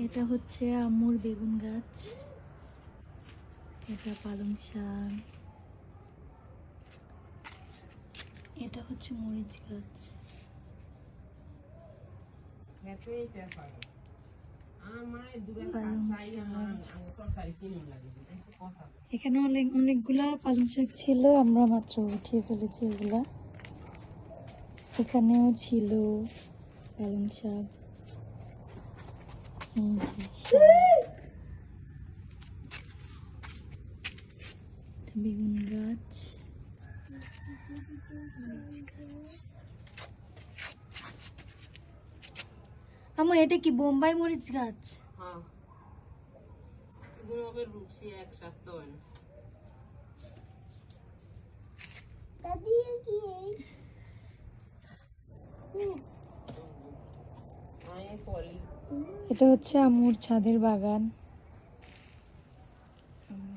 এটা হচ্ছে আম্মুর বেগুন গাছ, এটা পালং শাক, এটা হচ্ছে মরিচ গাছ। এখানে অনেকগুলা পালং শাক ছিল, আমরা মাত্র উঠিয়ে ফেলেছি এগুলা। এখানেও ছিল পালং শাক, বেগুন গাছ, মরিচ গাছ। আমার এটা কি বোম্বাই মরিচ গাছ? হ্যাঁ, রুচি এক সপ্তাহ এটা হচ্ছে আম্মুর ছাদের বাগান।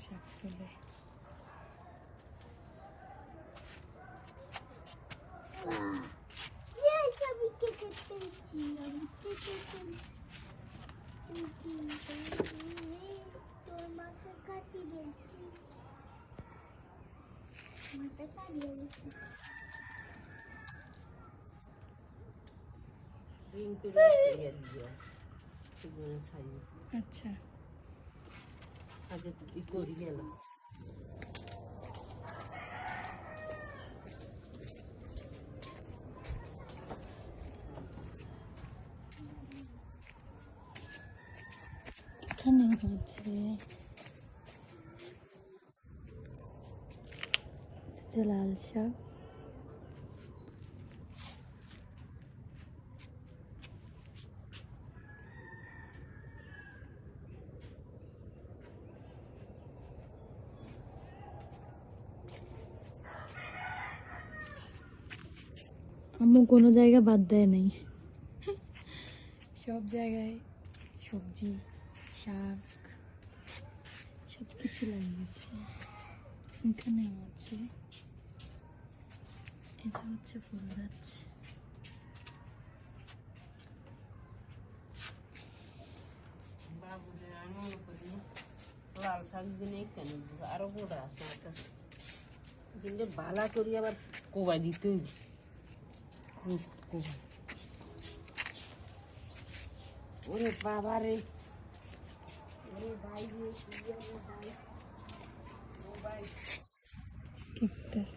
শাক তুলে আচ্ছা আগে করি গেল। এখানে হচ্ছে লাল শাক, আম্মু কোনো জায়গা বাদ দেয় নাই, সব জায়গায় সবজি শাক সব কিছু লাগিয়েছে। এখানে আছে, এটা হচ্ছে ফুল গাছ। লাল শাক দিনে কেন আরো গোড়া আছে আমার কাছে, কিন্তু ভালা করি আবার কোবাই দিতে কোবাই। ওরে বাবা রে, ওরে ভাই রে, ভাই ক্যাকটাস।